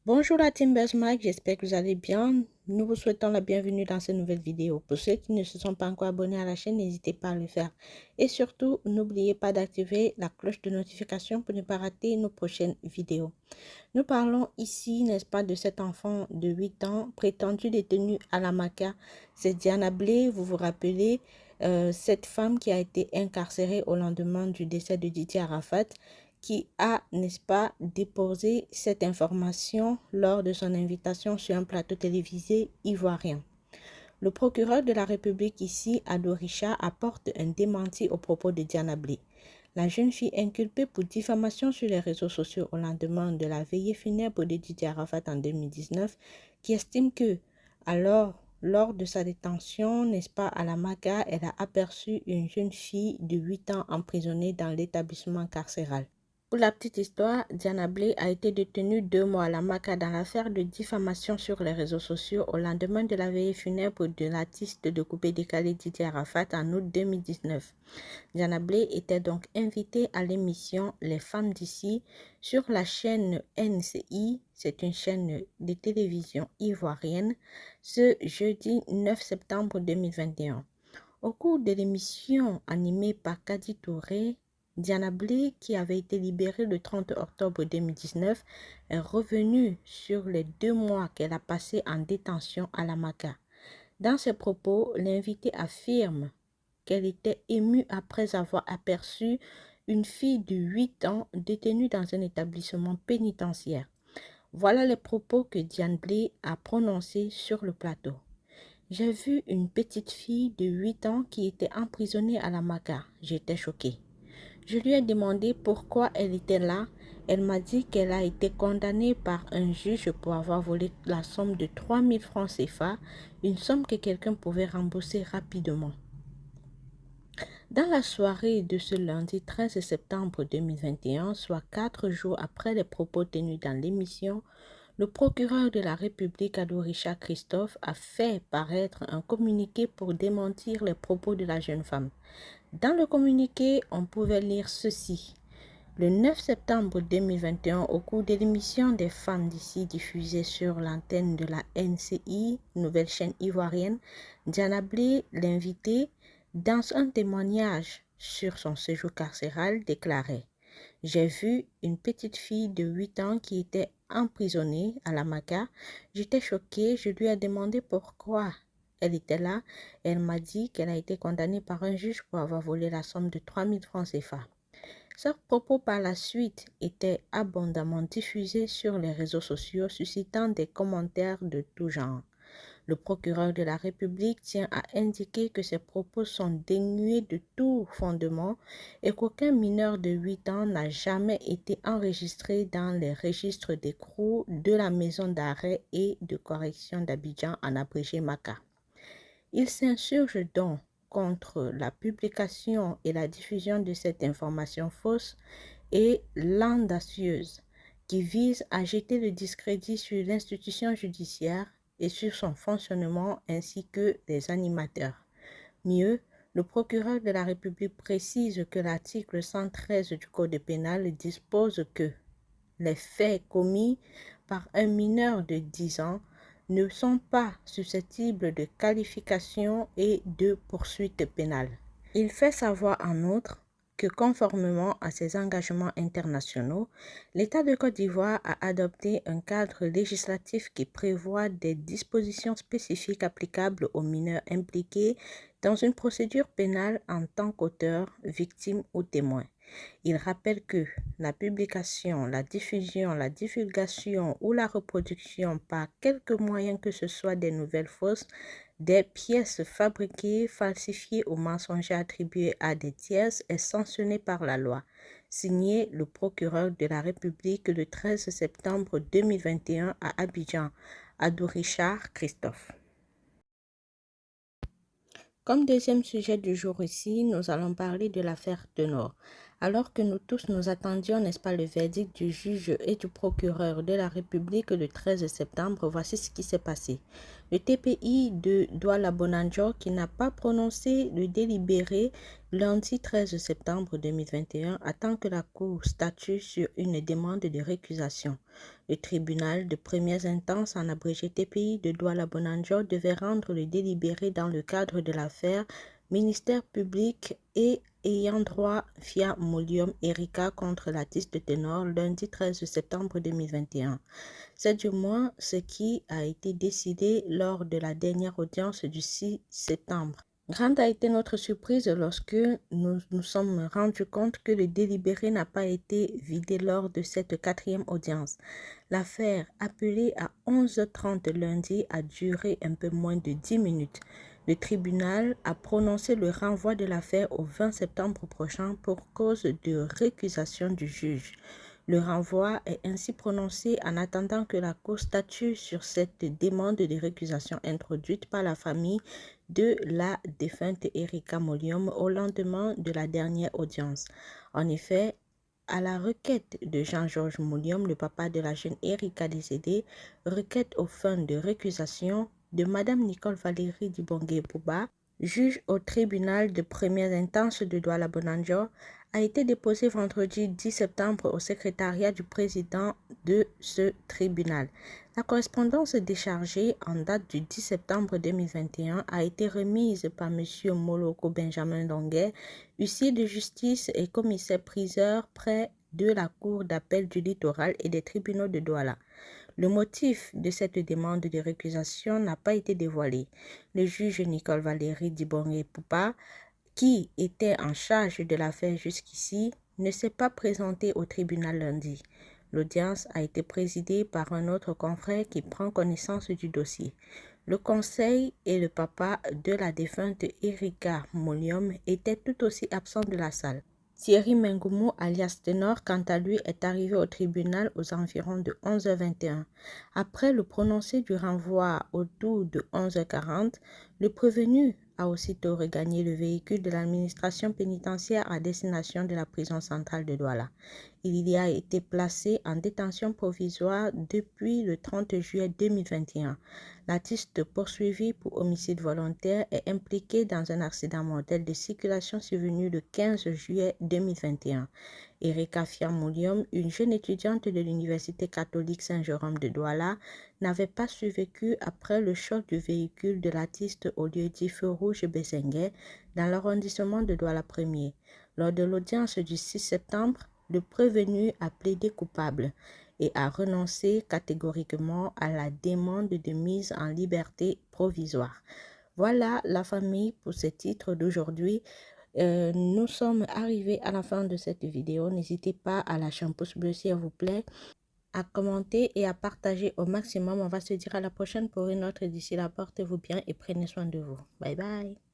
Bonjour la team Mike, j'espère que vous allez bien. Nous vous souhaitons la bienvenue dans cette nouvelle vidéo. Pour ceux qui ne se sont pas encore abonnés à la chaîne, n'hésitez pas à le faire. Et surtout, n'oubliez pas d'activer la cloche de notification pour ne pas rater nos prochaines vidéos. Nous parlons ici, n'est-ce pas, de cet enfant de 8 ans prétendu détenu à la Maka. C'est Diana Blay, vous vous rappelez, cette femme qui a été incarcérée au lendemain du décès de Didier Arafat, qui a, n'est-ce pas, déposé cette information lors de son invitation sur un plateau télévisé ivoirien. Le procureur de la République ici, Ado Richard, apporte un démenti aux propos de Diana Blay. La jeune fille inculpée pour diffamation sur les réseaux sociaux au lendemain de la veillée funèbre de Didier Arafat en 2019, qui estime que, alors, lors de sa détention, n'est-ce pas, à la Maka, elle a aperçu une jeune fille de 8 ans emprisonnée dans l'établissement carcéral. Pour la petite histoire, Diana Blay a été détenue 2 mois à la Maka dans l'affaire de diffamation sur les réseaux sociaux au lendemain de la veillée funèbre de l'artiste de coupé-décalé Didier Arafat en août 2019. Diana Blay était donc invitée à l'émission Les femmes d'ici sur la chaîne NCI, c'est une chaîne de télévision ivoirienne, ce jeudi 9 septembre 2021. Au cours de l'émission animée par Kadi Touré, Diana Blay, qui avait été libérée le 30 octobre 2019, est revenue sur les 2 mois qu'elle a passés en détention à la Maka. Dans ses propos, l'invitée affirme qu'elle était émue après avoir aperçu une fille de 8 ans détenue dans un établissement pénitentiaire. Voilà les propos que Diana Blay a prononcés sur le plateau. J'ai vu une petite fille de 8 ans qui était emprisonnée à la Maka. J'étais choquée. Je lui ai demandé pourquoi elle était là. Elle m'a dit qu'elle a été condamnée par un juge pour avoir volé la somme de 3000 francs CFA, une somme que quelqu'un pouvait rembourser rapidement. Dans la soirée de ce lundi 13 septembre 2021, soit 4 jours après les propos tenus dans l'émission, le procureur de la République, Ado Richard Christophe, a fait paraître un communiqué pour démentir les propos de la jeune femme. Dans le communiqué, on pouvait lire ceci. Le 9 septembre 2021, au cours de l'émission des femmes d'ici diffusée sur l'antenne de la NCI, nouvelle chaîne ivoirienne, Diana Blay, l'invitée, dans un témoignage sur son séjour carcéral, déclarait « J'ai vu une petite fille de 8 ans qui était emprisonnée à la Maka. J'étais choquée, je lui ai demandé pourquoi elle était là. Elle m'a dit qu'elle a été condamnée par un juge pour avoir volé la somme de 3000 francs CFA. » Ces propos par la suite étaient abondamment diffusés sur les réseaux sociaux, suscitant des commentaires de tout genre. Le procureur de la République tient à indiquer que ces propos sont dénués de tout fondement et qu'aucun mineur de 8 ans n'a jamais été enregistré dans les registres d'écrou de la maison d'arrêt et de correction d'Abidjan en abrégé Maka. Il s'insurge donc contre la publication et la diffusion de cette information fausse et landacieuse qui vise à jeter le discrédit sur l'institution judiciaire et sur son fonctionnement ainsi que les animateurs. Mieux, le procureur de la République précise que l'article 113 du Code pénal dispose que les faits commis par un mineur de 10 ans ne sont pas susceptibles de qualification et de poursuite pénale. Il fait savoir en outre que conformément à ses engagements internationaux, l'État de Côte d'Ivoire a adopté un cadre législatif qui prévoit des dispositions spécifiques applicables aux mineurs impliqués dans une procédure pénale en tant qu'auteur, victime ou témoin. Il rappelle que la publication, la diffusion, la divulgation ou la reproduction par quelque moyen que ce soit des nouvelles fausses, des pièces fabriquées, falsifiées ou mensongères attribuées à des tierces est sanctionnée par la loi. Signé le procureur de la République le 13 septembre 2021 à Abidjan, Ado Richard Christophe. Comme deuxième sujet du jour ici, nous allons parler de l'affaire Tenor. Alors que nous tous nous attendions, n'est-ce pas, le verdict du juge et du procureur de la République le 13 septembre, voici ce qui s'est passé. Le TPI de Douala Bonanjo, qui n'a pas prononcé le délibéré lundi 13 septembre 2021, attend que la Cour statue sur une demande de récusation. Le tribunal de première instance, en abrégé TPI de Douala Bonanjo, devait rendre le délibéré dans le cadre de l'affaire Ministère public et ayant droit Fia Molium Erika contre l'artiste ténor lundi 13 septembre 2021. C'est du moins ce qui a été décidé lors de la dernière audience du 6 septembre. Grande a été notre surprise lorsque nous nous sommes rendus compte que le délibéré n'a pas été vidé lors de cette quatrième audience. L'affaire, appelée à 11h30 lundi, a duré un peu moins de 10 minutes. Le tribunal a prononcé le renvoi de l'affaire au 20 septembre prochain pour cause de récusation du juge. Le renvoi est ainsi prononcé en attendant que la Cour statue sur cette demande de récusation introduite par la famille de la défunte Erika Molium au lendemain de la dernière audience. En effet, à la requête de Jean-Georges Molium, le papa de la jeune Erika décédée, requête aux fins de récusation de Madame Nicole Valérie Dibongué-Pouba, juge au tribunal de première instance de Douala Bonanjo, a été déposée vendredi 10 septembre au secrétariat du président de ce tribunal. La correspondance déchargée en date du 10 septembre 2021 a été remise par M. Moloko Benjamin Donguet, huissier de justice et commissaire-priseur près de la Cour d'appel du littoral et des tribunaux de Douala. Le motif de cette demande de récusation n'a pas été dévoilé. Le juge Nicole Valérie Dibongué-Pouba, qui était en charge de l'affaire jusqu'ici, ne s'est pas présenté au tribunal lundi. L'audience a été présidée par un autre confrère qui prend connaissance du dossier. Le conseil et le papa de la défunte Erika Molium étaient tout aussi absents de la salle. Thierry Mengoumou, alias Ténor, quant à lui, est arrivé au tribunal aux environs de 11h21. Après le prononcé du renvoi autour de 11h40, le prévenu a aussitôt regagné le véhicule de l'administration pénitentiaire à destination de la prison centrale de Douala. Il y a été placé en détention provisoire depuis le 30 juillet 2021. L'artiste poursuivi pour homicide volontaire est impliqué dans un accident mortel de circulation survenu le 15 juillet 2021. Erika Fiamoulium, une jeune étudiante de l'Université catholique Saint-Jérôme de Douala, n'avait pas survécu après le choc du véhicule de l'artiste au lieu-dit Feu Rouge Bessenguet dans l'arrondissement de Douala 1er. Lors de l'audience du 6 septembre, le prévenu a plaidé coupable et a renoncé catégoriquement à la demande de mise en liberté provisoire. Voilà la famille pour ce titre d'aujourd'hui. Nous sommes arrivés à la fin de cette vidéo. N'hésitez pas à lâcher un pouce bleu s'il vous plaît, à commenter et à partager au maximum. On va se dire à la prochaine pour une autre. D'ici là, portez-vous bien et prenez soin de vous. Bye bye.